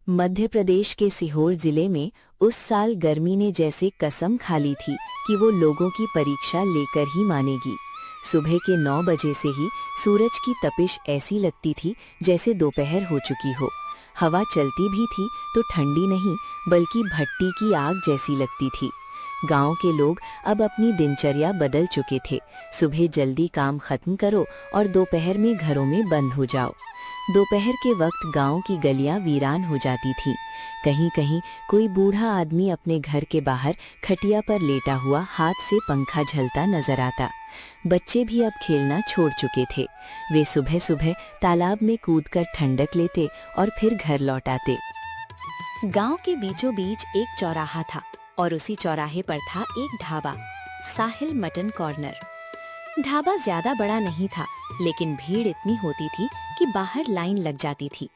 मध्य प्रदेश के सीहोर जिले में उस साल गर्मी ने जैसे कसम खा ली थी कि वो लोगों की परीक्षा लेकर ही मानेगी। सुबह के 9 बजे से ही सूरज की तपिश ऐसी लगती थी जैसे दोपहर हो चुकी हो। हवा चलती भी थी तो ठंडी नहीं बल्कि भट्टी की आग जैसी लगती थी। गांव के लोग अब अपनी दिनचर्या बदल चुके थे। सुबह जल्दी काम खत्म करो और दोपहर में घरों में बंद हो जाओ। दोपहर के वक्त गांव की गलियां वीरान हो जाती थीं। कहीं कहीं कोई बूढ़ा आदमी अपने घर के बाहर खटिया पर लेटा हुआ हाथ से पंखा झलता नजर आता। बच्चे भी अब खेलना छोड़ चुके थे। वे सुबह सुबह तालाब में कूदकर ठंडक लेते और फिर घर लौट आते। गांव के बीचों बीच एक चौराहा था और उसी चौराहे पर था एक ढाबा, साहिल मटन कॉर्नर। ढाबा ज्यादा बड़ा नहीं था, लेकिन भीड़ इतनी होती थी कि बाहर लाइन लग जाती थी।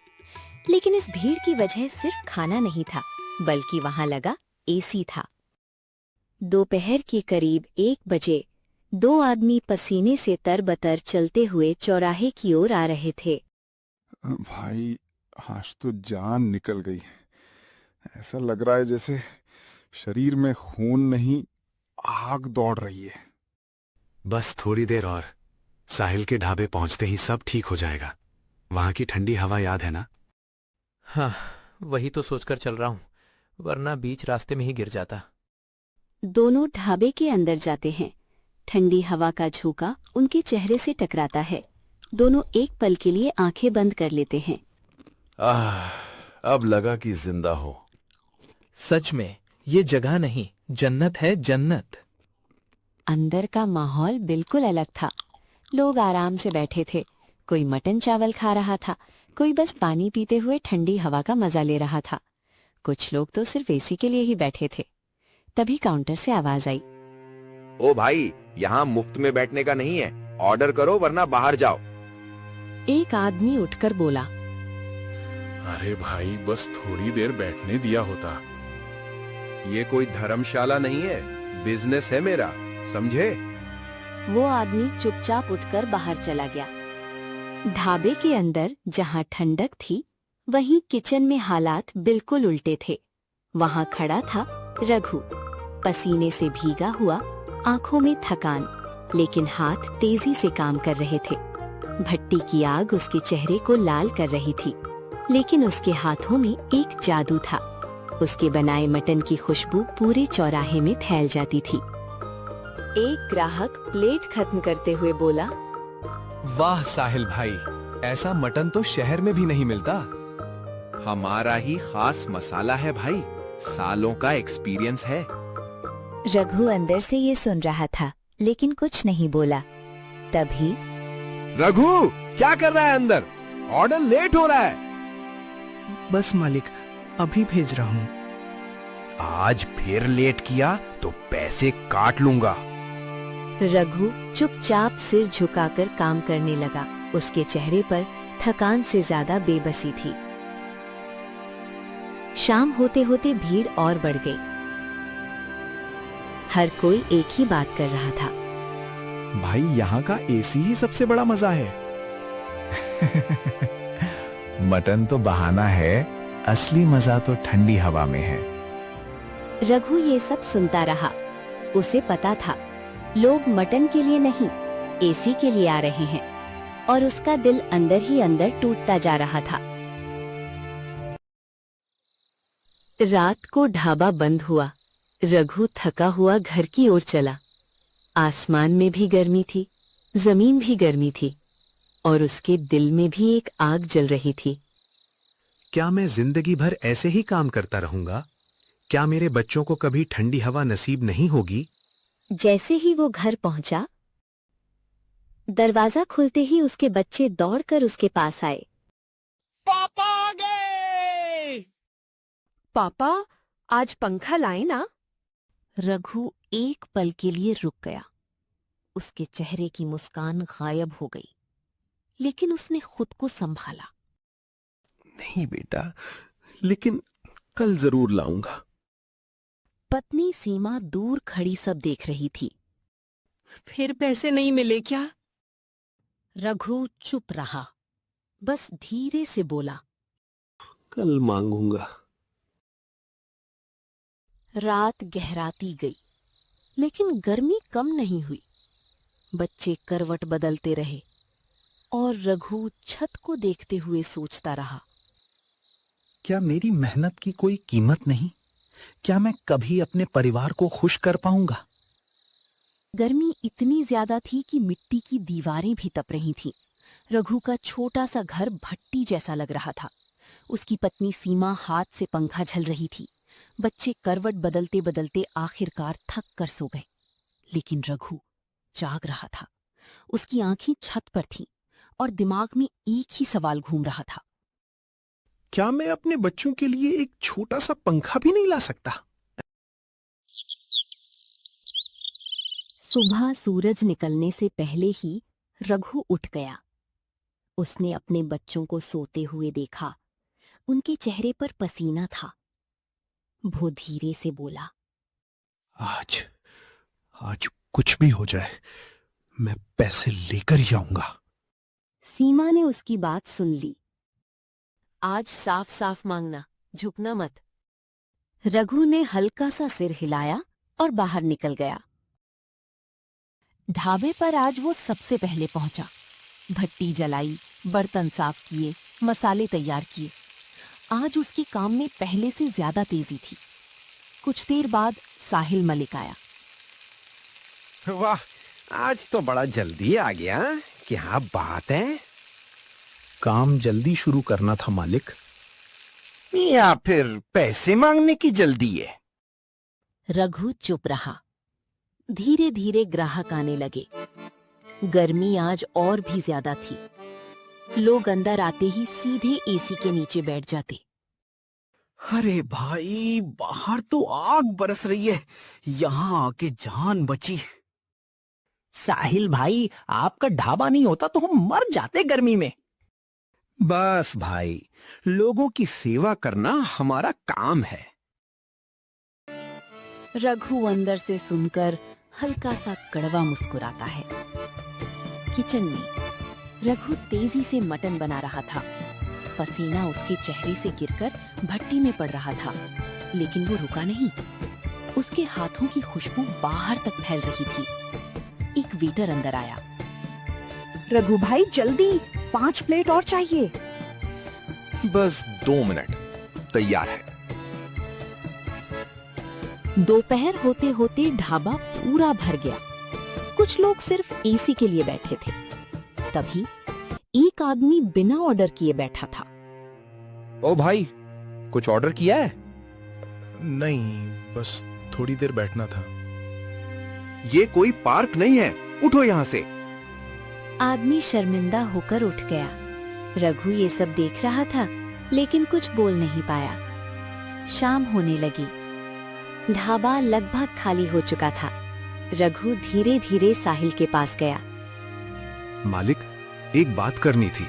लेकिन इस भीड़ की वजह सिर्फ खाना नहीं था, बल्कि वहां लगा एसी था। दोपहर के करीब 1 बजे 2 आदमी पसीने से तरबतर चलते हुए चौराहे की ओर आ रहे थे। भाई, आज तो जान निकल गई। ऐसा लग रहा है जैसे शरीर में खून नहीं, आग दौड़ रही है। बस थोड़ी देर और, साहिल के ढाबे पहुंचते ही सब ठीक हो जाएगा। वहां की ठंडी हवा याद है ना? हाँ, वही तो सोचकर चल रहा हूं, वरना बीच रास्ते में ही गिर जाता। दोनों ढाबे के अंदर जाते हैं। ठंडी हवा का झोंका उनके चेहरे से टकराता है। दोनों एक पल के लिए आंखें बंद कर लेते हैं। अब लगा कि जिंदा हो। सच में ये जगह नहीं, जन्नत है, जन्नत। अंदर का माहौल बिल्कुल अलग था। लोग आराम से बैठे थे। कोई मटन चावल खा रहा था, कोई बस पानी पीते हुए ठंडी हवा का मजा ले रहा था। कुछ लोग तो सिर्फ एसी के लिए ही बैठे थे। तभी काउंटर से आवाज आई, ओ भाई, यहाँ मुफ्त में बैठने का नहीं है, ऑर्डर करो वरना बाहर जाओ। एक आदमी उठकर बोला, अरे भाई, बस थोड़ी देर बैठने दिया होता। ये कोई धर्मशाला नहीं है, बिजनेस है मेरा, समझे? वो आदमी चुपचाप उठकर बाहर चला गया। ढाबे के अंदर जहां ठंडक थी, वहीं किचन में हालात बिल्कुल उल्टे थे। वहां खड़ा था रघु, पसीने से भीगा हुआ, आंखों में थकान, लेकिन हाथ तेजी से काम कर रहे थे। भट्टी की आग उसके चेहरे को लाल कर रही थी, लेकिन उसके हाथों में एक जादू था। उसके बनाए मटन की खुशबू पूरे चौराहे में फैल जाती थी। एक ग्राहक प्लेट खत्म करते हुए बोला, वाह साहिल भाई, ऐसा मटन तो शहर में भी नहीं मिलता। हमारा ही खास मसाला है भाई, सालों का एक्सपीरियंस है। रघु अंदर से ये सुन रहा था, लेकिन कुछ नहीं बोला। तभी रघु, क्या कर रहा है अंदर? ऑर्डर लेट हो रहा है। बस मालिक, अभी भेज रहा हूँ। आज फिर लेट किया तो पैसे काट लूंगा। रघु चुपचाप सिर झुकाकर काम करने लगा। उसके चेहरे पर थकान से ज्यादा बेबसी थी। शाम होते होते भीड़ और बढ़ गई। हर कोई एक ही बात कर रहा था, भाई, यहाँ का एसी ही सबसे बड़ा मजा है। मटन तो बहाना है, असली मजा तो ठंडी हवा में है। रघु ये सब सुनता रहा। उसे पता था लोग मटन के लिए नहीं, एसी के लिए आ रहे हैं, और उसका दिल अंदर ही अंदर टूटता जा रहा था। रात को ढाबा बंद हुआ। रघु थका हुआ घर की ओर चला। आसमान में भी गर्मी थी, जमीन भी गर्मी थी, और उसके दिल में भी एक आग जल रही थी। क्या मैं जिंदगी भर ऐसे ही काम करता रहूंगा? क्या मेरे बच्चों को कभी ठंडी हवा नसीब नहीं होगी? जैसे ही वो घर पहुंचा, दरवाजा खुलते ही उसके बच्चे दौड़कर उसके पास आए। पापा आ गए। पापा, आज पंखा लाए ना? रघु एक पल के लिए रुक गया। उसके चेहरे की मुस्कान गायब हो गई, लेकिन उसने खुद को संभाला। नहीं बेटा, लेकिन कल जरूर लाऊंगा। पत्नी सीमा दूर खड़ी सब देख रही थी। फिर पैसे नहीं मिले क्या? रघु चुप रहा, बस धीरे से बोला, कल मांगूंगा। रात गहराती गई, लेकिन गर्मी कम नहीं हुई। बच्चे करवट बदलते रहे और रघु छत को देखते हुए सोचता रहा। क्या मेरी मेहनत की कोई कीमत नहीं? क्या मैं कभी अपने परिवार को खुश कर पाऊंगा? गर्मी इतनी ज्यादा थी कि मिट्टी की दीवारें भी तप रही थीं। रघु का छोटा सा घर भट्टी जैसा लग रहा था। उसकी पत्नी सीमा हाथ से पंखा झल रही थी। बच्चे करवट बदलते बदलते आखिरकार थक कर सो गए, लेकिन रघु जाग रहा था। उसकी आंखें छत पर थीं और दिमाग में एक ही सवाल घूम रहा था। क्या मैं अपने बच्चों के लिए एक छोटा सा पंखा भी नहीं ला सकता? सुबह सूरज निकलने से पहले ही रघु उठ गया। उसने अपने बच्चों को सोते हुए देखा। उनके चेहरे पर पसीना था। वो धीरे से बोला, आज कुछ भी हो जाए, मैं पैसे लेकर ही आऊंगा। सीमा ने उसकी बात सुन ली। आज साफ साफ मांगना, झुकना मत। रघु ने हल्का सा सिर हिलाया और बाहर निकल गया। ढाबे पर आज वो सबसे पहले पहुंचा। भट्टी जलाई, बर्तन साफ किए, मसाले तैयार किए। आज उसके काम में पहले से ज्यादा तेजी थी। कुछ देर बाद साहिल मलिक आया। वाह, आज तो बड़ा जल्दी आ गया। क्या बात है? काम जल्दी शुरू करना था मालिक। या फिर पैसे मांगने की जल्दी है? रघु चुप रहा। धीरे धीरे ग्राहक आने लगे। गर्मी आज और भी ज्यादा थी। लोग अंदर आते ही सीधे एसी के नीचे बैठ जाते। अरे भाई, बाहर तो आग बरस रही है, यहाँ आके जान बची। साहिल भाई, आपका ढाबा नहीं होता तो हम मर जाते गर्मी में। बस भाई, लोगों की सेवा करना हमारा काम है। रघु अंदर से सुनकर हल्का सा कड़वा मुस्कुराता है। किचन में रघु तेजी से मटन बना रहा था। पसीना उसके चेहरे से गिरकर भट्टी में पड़ रहा था, लेकिन वो रुका नहीं। उसके हाथों की खुशबू बाहर तक फैल रही थी। एक वेटर अंदर आया। रघु भाई जल्दी, 5 प्लेट और चाहिए। बस 2 मिनट, तैयार है। दोपहर होते होते ढाबा पूरा भर गया। कुछ लोग सिर्फ एसी के लिए बैठे थे। तभी एक आदमी बिना ऑर्डर किए बैठा था। ओ भाई, कुछ ऑर्डर किया है? नहीं, बस थोड़ी देर बैठना था। ये कोई पार्क नहीं है, उठो यहाँ से। आदमी शर्मिंदा होकर उठ गया। रघु ये सब देख रहा था, लेकिन कुछ बोल नहीं पाया। शाम होने लगी। ढाबा लगभग खाली हो चुका था। रघु धीरे धीरे साहिल के पास गया। मालिक, एक बात करनी थी।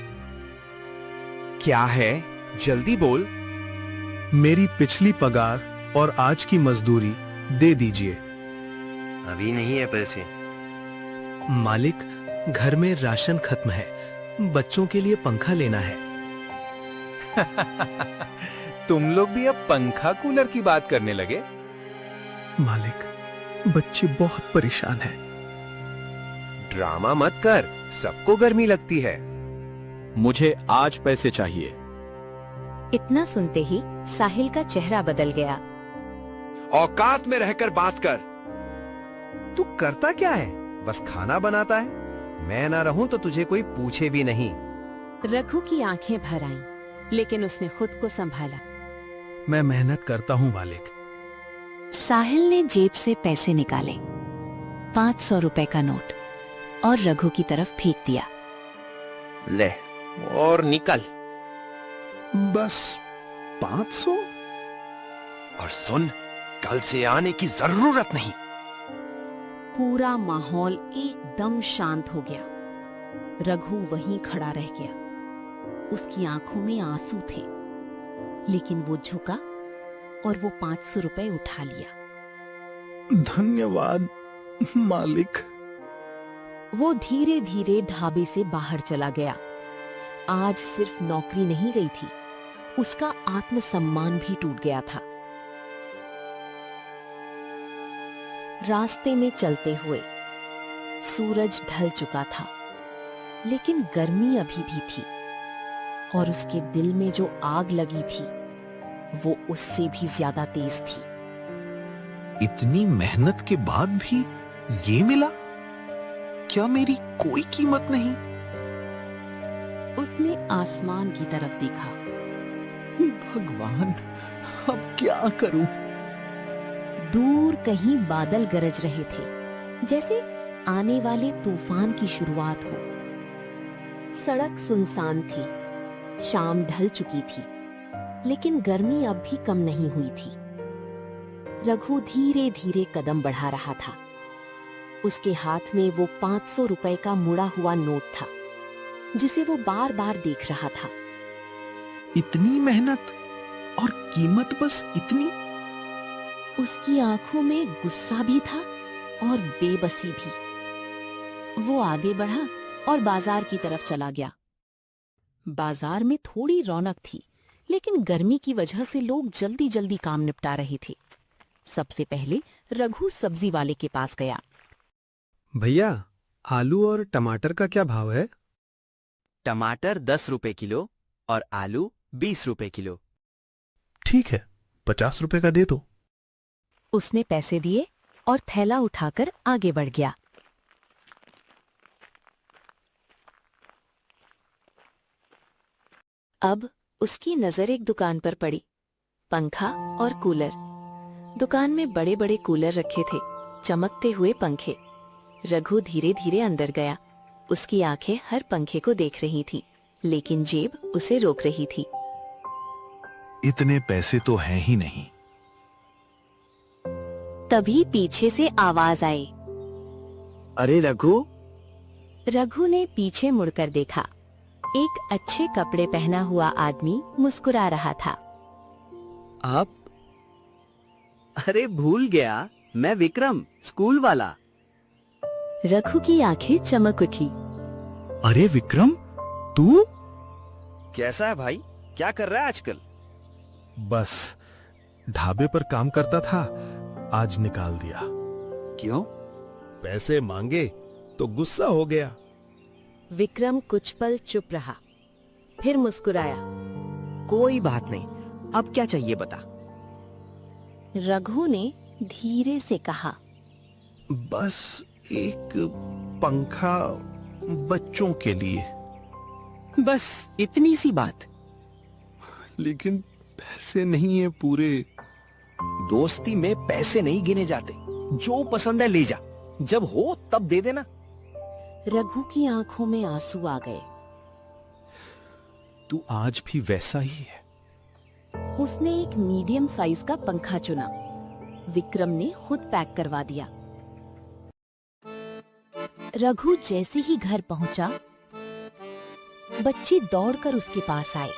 क्या है? जल्दी बोल। मेरी पिछली पगार और आज की मजदूरी दे दीजिए। अभी नहीं है पैसे। मालिक, घर में राशन खत्म है, बच्चों के लिए पंखा लेना है। तुम लोग भी अब पंखा कूलर की बात करने लगे? मालिक, बच्चे बहुत परेशान हैं। ड्रामा मत कर, सबको गर्मी लगती है। मुझे आज पैसे चाहिए। इतना सुनते ही साहिल का चेहरा बदल गया। औकात में रहकर बात कर। तू करता क्या है? बस खाना बनाता है। मैं ना रहूं तो तुझे कोई पूछे भी नहीं। रघु की आंखें भर आईं, लेकिन उसने खुद को संभाला। मैं मेहनत करता हूँ मालिक। साहिल ने जेब से पैसे निकाले, 500 रुपए का नोट, और रघु की तरफ फेंक दिया। ले और निकल। बस 500? और सुन, कल से आने की जरूरत नहीं। पूरा माहौल एकदम शांत हो गया। रघु वहीं खड़ा रह गया। उसकी आंखों में आंसू थे, लेकिन वो झुका और वो 500 रुपए उठा लिया। धन्यवाद मालिक। वो धीरे धीरे ढाबे से बाहर चला गया। आज सिर्फ नौकरी नहीं गई थी, उसका आत्मसम्मान भी टूट गया था। रास्ते में चलते हुए सूरज ढल चुका था, लेकिन गर्मी अभी भी थी और उसके दिल में जो आग लगी थी वो उससे भी ज्यादा तेज थी। इतनी मेहनत के बाद भी ये मिला? क्या मेरी कोई कीमत नहीं? उसने आसमान की तरफ देखा। भगवान, अब क्या करूं? दूर कहीं बादल गरज रहे थे, जैसे आने वाले तूफान की शुरुआत हो। सड़क सुनसान थी, शाम ढल चुकी थी, लेकिन गर्मी अब भी कम नहीं हुई थी। रघु धीरे धीरे कदम बढ़ा रहा था। उसके हाथ में वो 500 रुपए का मुड़ा हुआ नोट था, जिसे वो बार बार देख रहा था। इतनी मेहनत और कीमत बस इतनी? उसकी आंखों में गुस्सा भी था और बेबसी भी। वो आगे बढ़ा और बाजार की तरफ चला गया। बाजार में थोड़ी रौनक थी, लेकिन गर्मी की वजह से लोग जल्दी जल्दी काम निपटा रहे थे। सबसे पहले रघु सब्जी वाले के पास गया। भैया, आलू और टमाटर का क्या भाव है? टमाटर 10 रुपए किलो और आलू 20 रुपए किलो। ठीक है, 50 रुपए का दे दो। उसने पैसे दिए और थैला उठाकर आगे बढ़ गया। अब उसकी नजर एक दुकान पर पड़ी, पंखा और कूलर। दुकान में बड़े बड़े कूलर रखे थे, चमकते हुए पंखे। रघु धीरे धीरे अंदर गया। उसकी आंखें हर पंखे को देख रही थी, लेकिन जेब उसे रोक रही थी। इतने पैसे तो हैं ही नहीं। तभी पीछे से आवाज आई। अरे रघु! रघु ने पीछे मुड़कर देखा। एक अच्छे कपड़े पहना हुआ आदमी मुस्कुरा रहा था। आप? अरे भूल गया, मैं विक्रम, स्कूल वाला। रघु की आंखें चमक उठी। अरे विक्रम, तू? कैसा है भाई? क्या कर रहा है आजकल? बस ढाबे पर काम करता था, आज निकाल दिया। क्यों? पैसे मांगे तो गुस्सा हो गया। विक्रम कुछ पल चुप रहा, फिर मुस्कुराया। कोई बात नहीं, अब क्या चाहिए बता। रघु ने धीरे से कहा। बस एक पंखा बच्चों के लिए। बस इतनी सी बात? लेकिन पैसे नहीं है पूरे। दोस्ती में पैसे नहीं गिने जाते। जो पसंद है ले जा, जब हो तब दे देना। रघु की आंखों में आंसू आ गए। तू आज भी वैसा ही है। उसने एक मीडियम साइज का पंखा चुना। विक्रम ने खुद पैक करवा दिया। रघु जैसे ही घर पहुंचा, बच्चे दौड़कर उसके पास आए।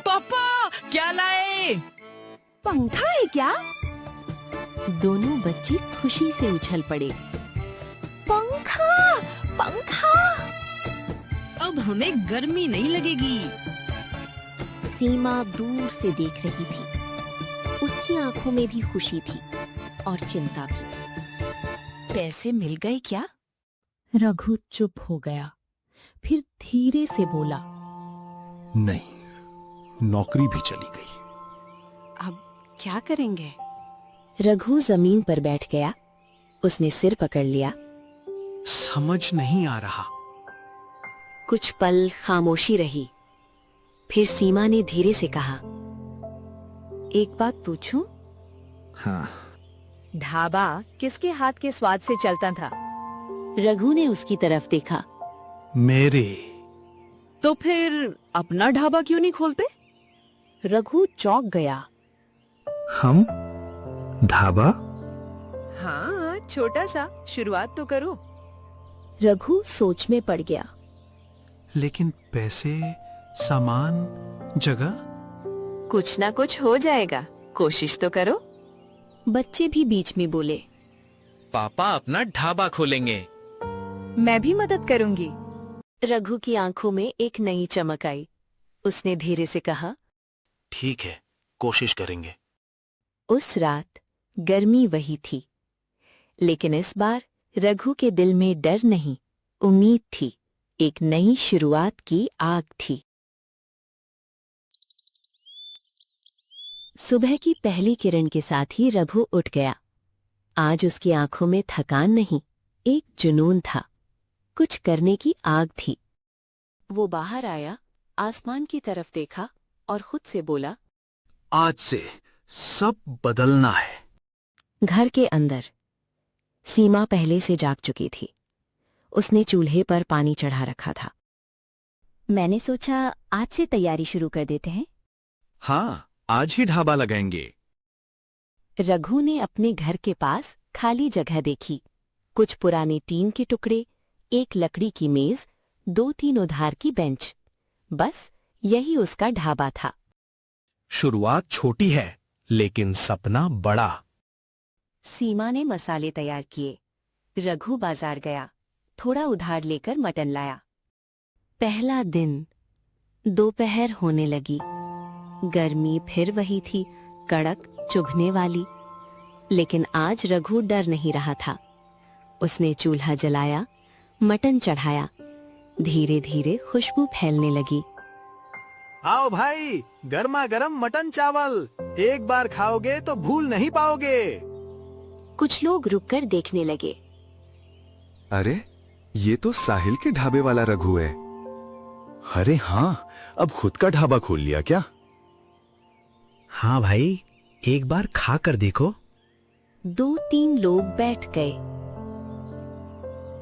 पापा, क्या लाए? पंखा है क्या? दोनों बच्चे खुशी से उछल पड़े। पंखा! पंखा! अब हमें गर्मी नहीं लगेगी। सीमा दूर से देख रही थी। उसकी आंखों में भी खुशी थी और चिंता भी। पैसे मिल गए क्या? रघु चुप हो गया, फिर धीरे से बोला। नहीं, नौकरी भी चली गई। अब क्या करेंगे? रघु जमीन पर बैठ गया। उसने सिर पकड़ लिया। समझ नहीं आ रहा। कुछ पल खामोशी रही। फिर सीमा ने धीरे से कहा, एक बात पूछूं? हाँ। ढाबा किसके हाथ के स्वाद से चलता था? रघु ने उसकी तरफ देखा। मेरे। तो फिर अपना ढाबा क्यों नहीं खोलते? रघु चौंक गया। हम? ढाबा? हाँ, छोटा सा शुरुआत तो करो। रघु सोच में पड़ गया। लेकिन पैसे, सामान, जगह? कुछ ना कुछ हो जाएगा, कोशिश तो करो। बच्चे भी बीच में बोले। पापा अपना ढाबा खोलेंगे। मैं भी मदद करूंगी। रघु की आंखों में एक नई चमक आई। उसने धीरे से कहा, ठीक है, कोशिश करेंगे। उस रात गर्मी वही थी, लेकिन इस बार रघु के दिल में डर नहीं, उम्मीद थी। एक नई शुरुआत की आग थी। सुबह की पहली किरण के साथ ही रघु उठ गया। आज उसकी आंखों में थकान नहीं, एक जुनून था, कुछ करने की आग थी। वो बाहर आया, आसमान की तरफ देखा और खुद से बोला, आज से सब बदलना है। घर के अंदर सीमा पहले से जाग चुकी थी। उसने चूल्हे पर पानी चढ़ा रखा था। मैंने सोचा आज से तैयारी शुरू कर देते हैं। हाँ, आज ही ढाबा लगाएंगे। रघु ने अपने घर के पास खाली जगह देखी। कुछ पुराने टीन के टुकड़े, एक लकड़ी की मेज, 2-3 उधार की बेंच। बस यही उसका ढाबा था। शुरुआत छोटी है, लेकिन सपना बड़ा। सीमा ने मसाले तैयार किए। रघु बाजार गया, थोड़ा उधार लेकर मटन लाया। पहला दिन। दोपहर होने लगी। गर्मी फिर वही थी, कड़क, चुभने वाली। लेकिन आज रघु डर नहीं रहा था। उसने चूल्हा जलाया, मटन चढ़ाया। धीरे धीरे खुशबू फैलने लगी। आओ भाई, गर्मा गर्म मटन चावल। एक बार खाओगे तो भूल नहीं पाओगे। कुछ लोग रुककर देखने लगे। अरे, ये तो साहिल के ढाबे वाला रघु है। अरे हाँ, अब खुद का ढाबा खोल लिया क्या? हाँ भाई, एक बार खा कर देखो। 2-3 लोग बैठ गए।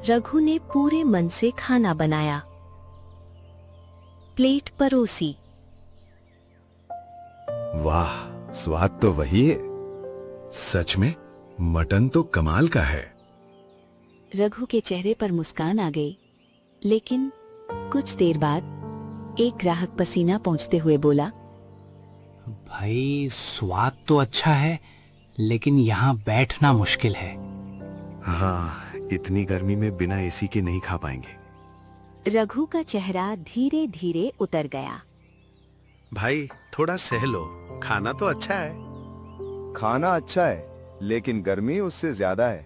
रघु ने पूरे मन से खाना बनाया, प्लेट परोसी। वाह, स्वाद तो वही है। सच में मटन तो कमाल का है। रघु के चेहरे पर मुस्कान आ गई। लेकिन कुछ देर बाद एक ग्राहक पसीना पोंछते हुए बोला, भाई स्वाद तो अच्छा है, लेकिन यहाँ बैठना मुश्किल है। हाँ, इतनी गर्मी में बिना एसी के नहीं खा पाएंगे। रघु का चेहरा धीरे धीरे उतर गया। भाई थोड़ा सह लो, खाना तो अच्छा है। खाना अच्छा है, लेकिन गर्मी उससे ज्यादा है।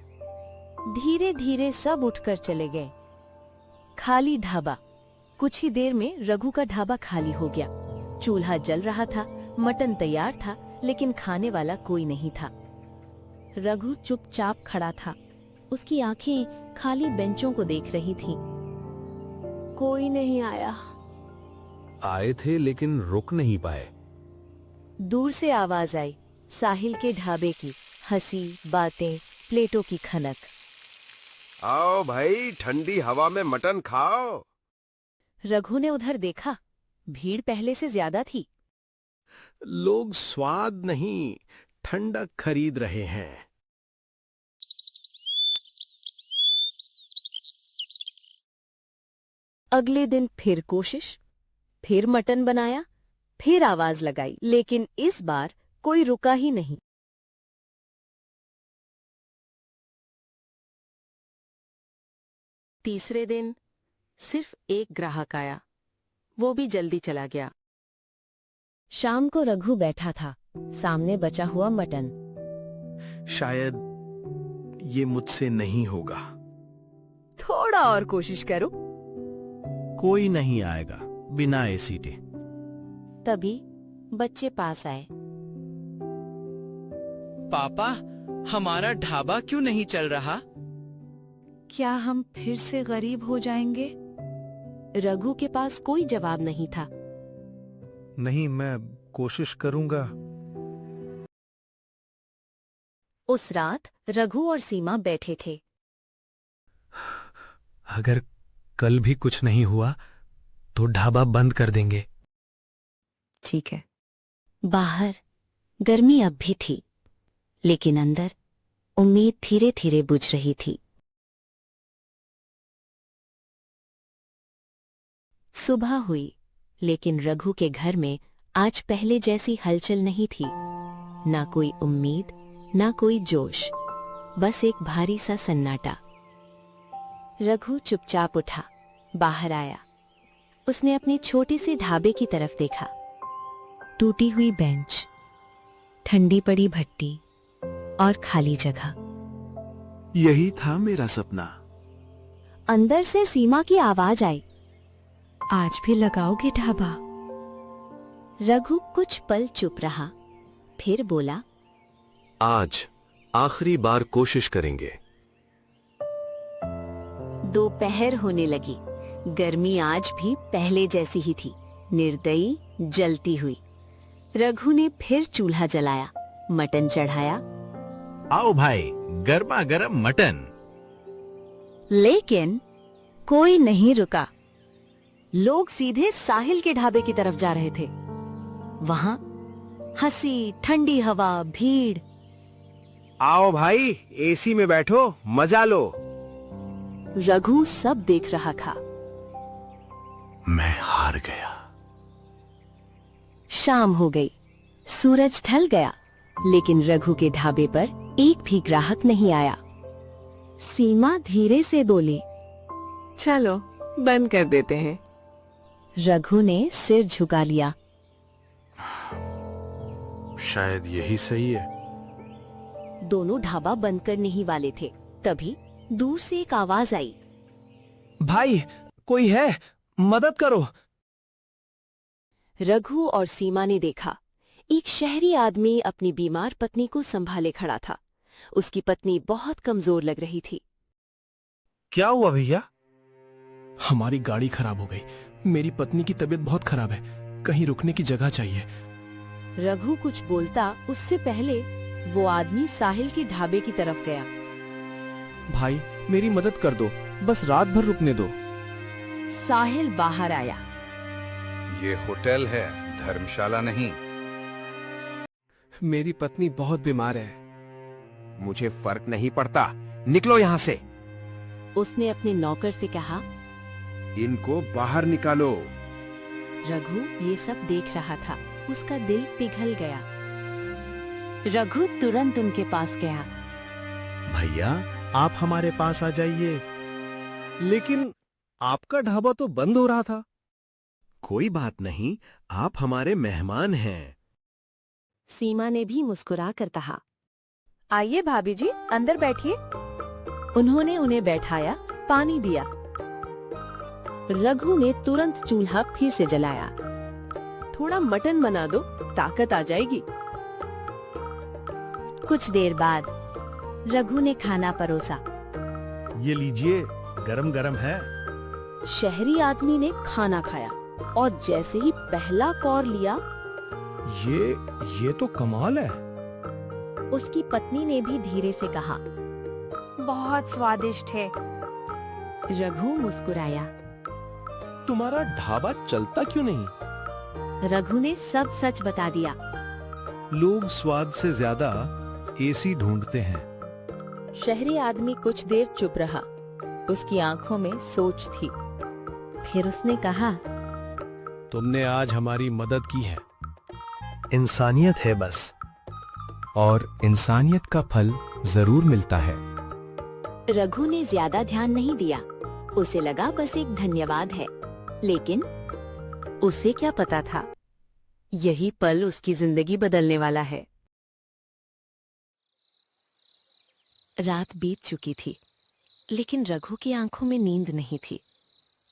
धीरे धीरे सब उठकर चले गए। खाली ढाबा। कुछ ही देर में रघु का ढाबा खाली हो गया। चूल्हा जल रहा था, मटन तैयार था, लेकिन खाने वाला कोई नहीं था। रघु चुपचाप खड़ा था। उसकी आंखें खाली बेंचों को देख रही थीं। कोई नहीं आया। आए थे लेकिन रुक नहीं पाए। दूर से आवाज आई, साहिल के ढाबे की। हंसी, बातें, प्लेटों की खनक। आओ भाई, ठंडी हवा में मटन खाओ। रघु ने उधर देखा, भीड़ पहले से ज्यादा थी। लोग स्वाद नहीं, ठंडक खरीद रहे हैं। अगले दिन फिर कोशिश, फिर मटन बनाया, फिर आवाज लगाई, लेकिन इस बार कोई रुका ही नहीं। तीसरे दिन सिर्फ एक ग्राहक आया, वो भी जल्दी चला गया। शाम को रघु बैठा था, सामने बचा हुआ मटन। शायद ये मुझसे नहीं होगा। थोड़ा और कोशिश करो। कोई नहीं आएगा बिना एसी के। तभी बच्चे पास आए। पापा, हमारा ढाबा क्यों नहीं चल रहा? क्या हम फिर से गरीब हो जाएंगे? रघु के पास कोई जवाब नहीं था। नहीं, मैं कोशिश करूंगा। उस रात रघु और सीमा बैठे थे। अगर कल भी कुछ नहीं हुआ तो ढाबा बंद कर देंगे। ठीक है। बाहर गर्मी अब भी थी, लेकिन अंदर उम्मीद धीरे धीरे बुझ रही थी। सुबह हुई, लेकिन रघु के घर में आज पहले जैसी हलचल नहीं थी। ना कोई उम्मीद, ना कोई जोश, बस एक भारी सा सन्नाटा। रघु चुपचाप उठा, बाहर आया। उसने अपने छोटे से ढाबे की तरफ देखा। टूटी हुई बेंच, ठंडी पड़ी भट्टी और खाली जगह। यही था मेरा सपना। अंदर से सीमा की आवाज आई, आज भी लगाओगे ढाबा? रघु कुछ पल चुप रहा, फिर बोला, आज आखिरी बार कोशिश करेंगे। दोपहर होने लगी। गर्मी आज भी पहले जैसी ही थी, निर्दयी, जलती हुई। रघु ने फिर चूल्हा जलाया, मटन चढ़ाया। आओ भाई, गर्मा गर्म मटन। लेकिन कोई नहीं रुका। लोग सीधे साहिल के ढाबे की तरफ जा रहे थे। वहां हंसी, ठंडी हवा, भीड़। आओ भाई, एसी में बैठो, मजा लो। रघु सब देख रहा था। मैं हार गया। शाम हो गई, सूरज ढल गया, लेकिन रघु के ढाबे पर एक भी ग्राहक नहीं आया। सीमा धीरे से बोली, चलो बंद कर देते हैं। रघु ने सिर झुका लिया। शायद यही सही है। दोनों ढाबा बंद करने ही वाले थे, तभी दूर से एक आवाज आई, भाई कोई है, मदद करो। रघु और सीमा ने देखा, एक शहरी आदमी अपनी बीमार पत्नी को संभाले खड़ा था। उसकी पत्नी बहुत कमजोर लग रही थी। क्या हुआ भैया? हमारी गाड़ी खराब हो गई। मेरी पत्नी की तबीयत बहुत खराब है, कहीं रुकने की जगह चाहिए। रघु कुछ बोलता उससे पहले वो आदमी साहिल के ढाबे की तरफ गया। भाई मेरी मदद कर दो, बस रात भर रुकने दो। साहिल बाहर आया। ये होटल है, धर्मशाला नहीं। मेरी पत्नी बहुत बीमार है। मुझे फर्क नहीं पड़ता, निकलो यहाँ से। उसने अपने नौकर से कहा, इनको बाहर निकालो। रघु ये सब देख रहा था, उसका दिल पिघल गया। रघु तुरंत उनके पास गया। भैया, आप हमारे पास आ जाइए। लेकिन आपका ढाबा तो बंद हो रहा था। कोई बात नहीं, आप हमारे मेहमान हैं। सीमा ने भी मुस्कुरा कर कहा, आइए भाभी जी, अंदर बैठिए। उन्होंने उन्हें बैठाया, पानी दिया। रघु ने तुरंत चूल्हा फिर से जलाया। थोड़ा मटन बना दो, ताकत आ जाएगी। कुछ देर बाद रघु ने खाना परोसा। ये लीजिए, गरम गरम है। शहरी आदमी ने खाना खाया और जैसे ही पहला कौर लिया, ये तो कमाल है। उसकी पत्नी ने भी धीरे से कहा, बहुत स्वादिष्ट है। रघु मुस्कुराया। तुम्हारा ढाबा चलता क्यों नहीं? रघु ने सब सच बता दिया। लोग स्वाद से ज्यादा एसी ढूंढते हैं। शहरी आदमी कुछ देर चुप रहा, उसकी आंखों में सोच थी। फिर उसने कहा, तुमने आज हमारी मदद की है। इंसानियत है बस। और इंसानियत का फल जरूर मिलता है। रघु ने ज्यादा ध्यान नहीं दिया। उसे लगा बस एक धन्यवाद है, लेकिन उसे क्या पता था, यही पल उसकी जिंदगी बदलने वाला है। रात बीत चुकी थी, लेकिन रघु की आंखों में नींद नहीं थी।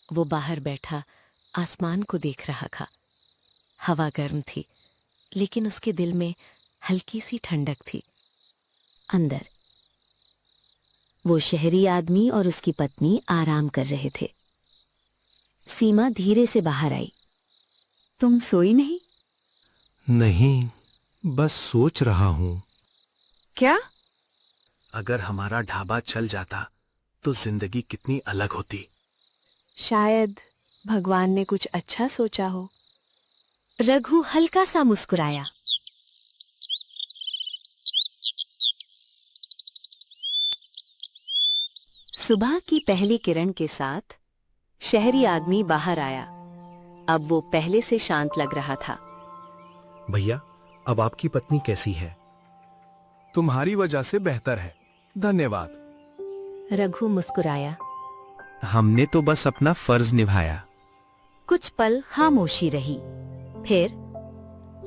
वो बाहर बैठा आसमान को देख रहा था। हवा गर्म थी, लेकिन उसके दिल में हल्की सी ठंडक थी। अंदर वो शहरी आदमी और उसकी पत्नी आराम कर रहे थे। सीमा धीरे से बाहर आई। तुम सोई नहीं? नहीं, बस सोच रहा हूं। क्या? अगर हमारा ढाबा चल जाता तो जिंदगी कितनी अलग होती। शायद भगवान ने कुछ अच्छा सोचा हो। रघु हल्का सा मुस्कुराया। सुबह की पहली किरण के साथ शहरी आदमी बाहर आया। अब वो पहले से शांत लग रहा था। भैया, अब आपकी पत्नी कैसी है? तुम्हारी वजह से बेहतर है, धन्यवाद। रघु मुस्कुराया। हमने तो बस अपना फर्ज निभाया। कुछ पल खामोशी रही। फिर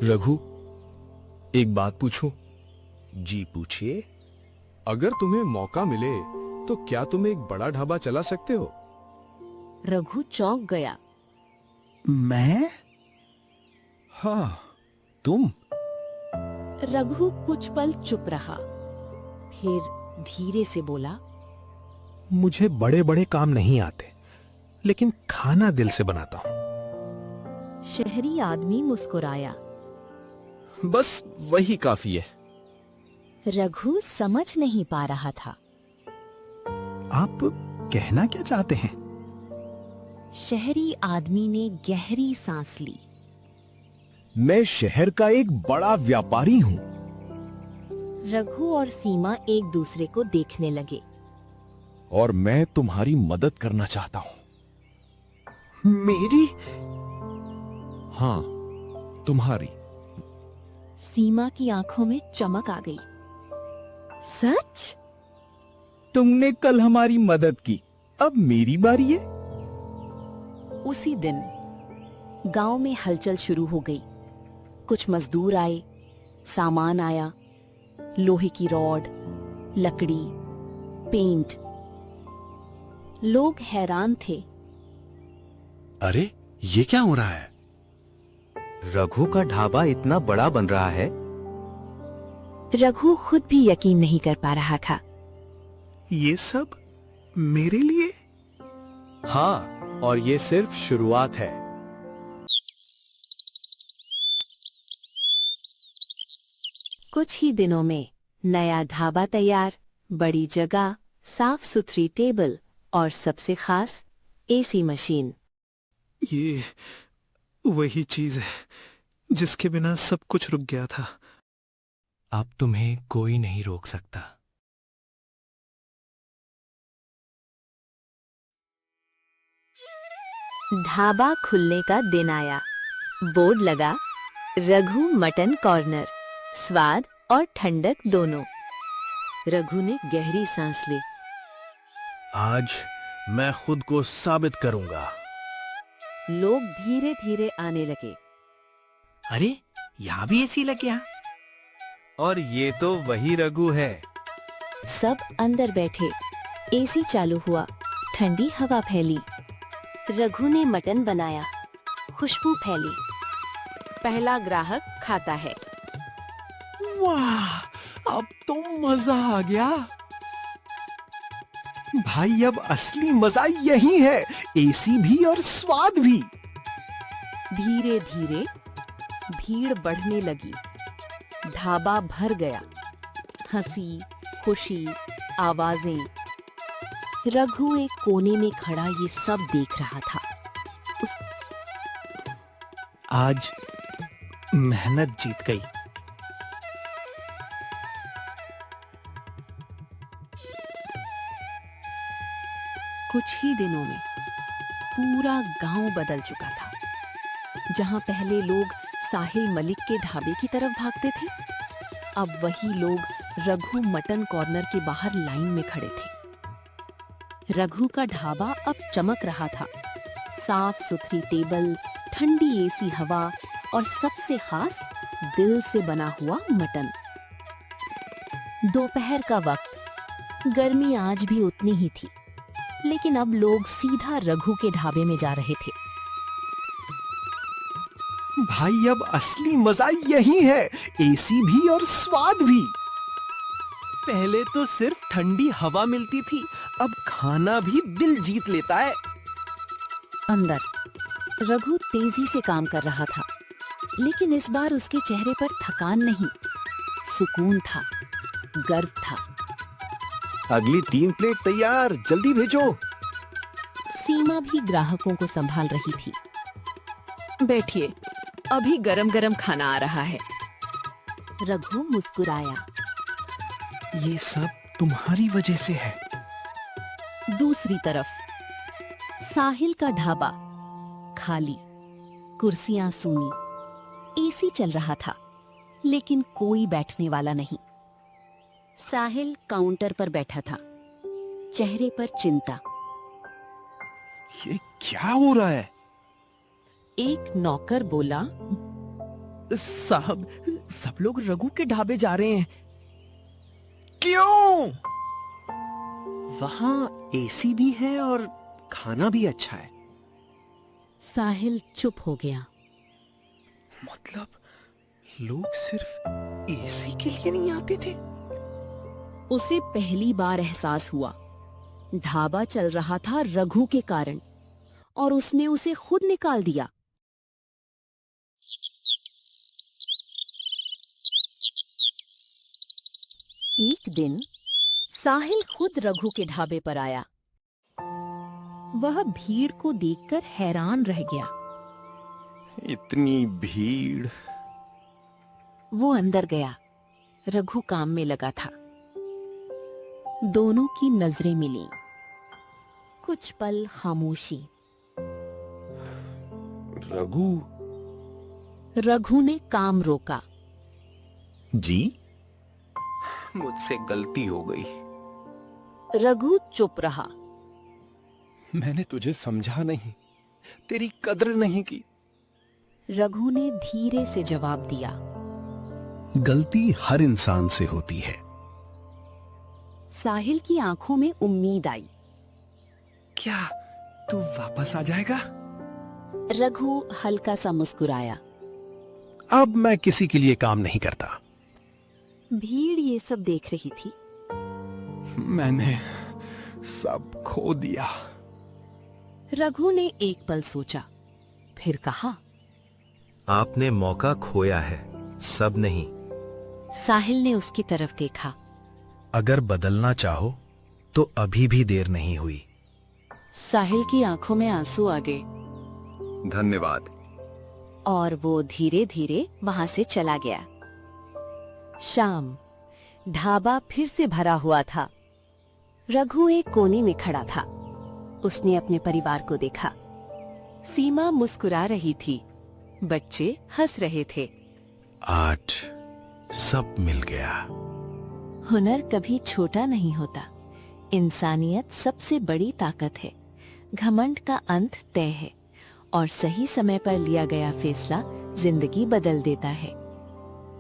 रघु, एक बात पूछूं? जी पूछिए। अगर तुम्हें मौका मिले तो क्या तुम एक बड़ा ढाबा चला सकते हो? रघु चौंक गया। मैं? हाँ, तुम? रघु कुछ पल चुप रहा, फिर धीरे से बोला, मुझे बड़े बड़े काम नहीं आते, लेकिन खाना दिल से बनाता हूं। शहरी आदमी मुस्कुराया। बस वही काफी है। रघु समझ नहीं पा रहा था। आप कहना क्या चाहते हैं? शहरी आदमी ने गहरी सांस ली। मैं शहर का एक बड़ा व्यापारी हूँ। रघु और सीमा एक दूसरे को देखने लगे। और मैं तुम्हारी मदद करना चाहता हूँ। मेरी? हाँ, तुम्हारी। सीमा की आंखों में चमक आ गई। सच? तुमने कल हमारी मदद की, अब मेरी बारी है। उसी दिन गांव में हलचल शुरू हो गई। कुछ मजदूर आए, सामान आया, लोहे की रॉड, लकड़ी, पेंट। लोग हैरान थे। अरे, ये क्या हो रहा है? रघु का ढाबा इतना बड़ा बन रहा है। रघु खुद भी यकीन नहीं कर पा रहा था। ये सब मेरे लिए? हाँ, और ये सिर्फ शुरुआत है। कुछ ही दिनों में नया ढाबा तैयार, बड़ी जगह, साफ सुथरी टेबल और सबसे खास एसी मशीन। ये वही चीज है जिसके बिना सब कुछ रुक गया था। अब तुम्हें कोई नहीं रोक सकता। ढाबा खुलने का दिन आया। बोर्ड लगा, रघु मटन कॉर्नर, स्वाद और ठंडक दोनों। रघु ने गहरी सांस ली। आज मैं खुद को साबित करूंगा। लोग धीरे धीरे आने लगे। अरे, यहाँ भी एसी लग गया। और ये तो वही रघु है। सब अंदर बैठे। एसी चालू हुआ, ठंडी हवा फैली। रघु ने मटन बनाया, खुशबू फैली। पहला ग्राहक खाता है। वाह, अब तो मजा आ गया। भाई, अब असली मजा यही है, एसी भी और स्वाद भी। धीरे धीरे भीड़ बढ़ने लगी। ढाबा भर गया। हंसी, खुशी, आवाजें। रघु एक कोने में खड़ा ये सब देख रहा था। आज मेहनत जीत गई। कुछ ही दिनों में पूरा गांव बदल चुका था। जहां पहले लोग साहिल मलिक के ढाबे की तरफ भागते थे, अब वही लोग रघु मटन कॉर्नर के बाहर लाइन में खड़े थे। रघु का ढाबा अब चमक रहा था। साफ सुथरी टेबल, ठंडी एसी हवा और सबसे खास दिल से बना हुआ मटन। दोपहर का वक्त, गर्मी आज भी उतनी ही थी, लेकिन अब लोग सीधा रघु के ढाबे में जा रहे थे। भाई, अब असली मजा यही है, एसी भी और स्वाद भी। पहले तो सिर्फ ठंडी हवा मिलती थी, अब खाना भी दिल जीत लेता है। अंदर रघु तेजी से काम कर रहा था, लेकिन इस बार उसके चेहरे पर थकान नहीं, सुकून था, गर्व था। अगली 3 प्लेट तैयार, जल्दी भेजो। सीमा भी ग्राहकों को संभाल रही थी। बैठिए, अभी गरम गरम खाना आ रहा है। रघु मुस्कुराया। ये सब तुम्हारी वजह से है। दूसरी तरफ साहिल का ढाबा खाली, कुर्सियां सूनी। एसी चल रहा था, लेकिन कोई बैठने वाला नहीं। साहिल काउंटर पर बैठा था, चेहरे पर चिंता। ये क्या हो रहा है? एक नौकर बोला, साहब, सब लोग रघु के ढाबे जा रहे हैं। क्यों? वहां एसी भी है और खाना भी अच्छा है। साहिल चुप हो गया। मतलब लोग सिर्फ एसी के लिए नहीं आते थे? उसे पहली बार एहसास हुआ ढाबा चल रहा था रघु के कारण, और उसने उसे खुद निकाल दिया। एक दिन साहिल खुद रघु के ढाबे पर आया। वह भीड़ को देखकर हैरान रह गया। इतनी भीड़। वो अंदर गया। रघु काम में लगा था। दोनों की नजरें मिली। कुछ पल खामोशी। रघु ने काम रोका। जी, मुझसे गलती हो गई। रघु चुप रहा। मैंने तुझे समझा नहीं, तेरी कद्र नहीं की। रघु ने धीरे से जवाब दिया। गलती हर इंसान से होती है। साहिल की आंखों में उम्मीद आई। क्या तू वापस आ जाएगा? रघु हल्का सा मुस्कुराया। अब मैं किसी के लिए काम नहीं करता। भीड़ ये सब देख रही थी। मैंने सब खो दिया। रघु ने एक पल सोचा, फिर कहा, आपने मौका खोया है, सब नहीं। साहिल ने उसकी तरफ देखा। अगर बदलना चाहो तो अभी भी देर नहीं हुई। साहिल की आंखों में आंसू आ गए। धन्यवाद। और वो धीरे धीरे वहां से चला गया। शाम, ढाबा फिर से भरा हुआ था। रघु एक कोने में खड़ा था। उसने अपने परिवार को देखा। सीमा मुस्कुरा रही थी। बच्चे हंस रहे थे। आज सब मिल गया। हुनर कभी छोटा नहीं होता। इंसानियत सबसे बड़ी ताकत है। घमंड का अंत तय है, और सही समय पर लिया गया फैसला जिंदगी बदल देता है।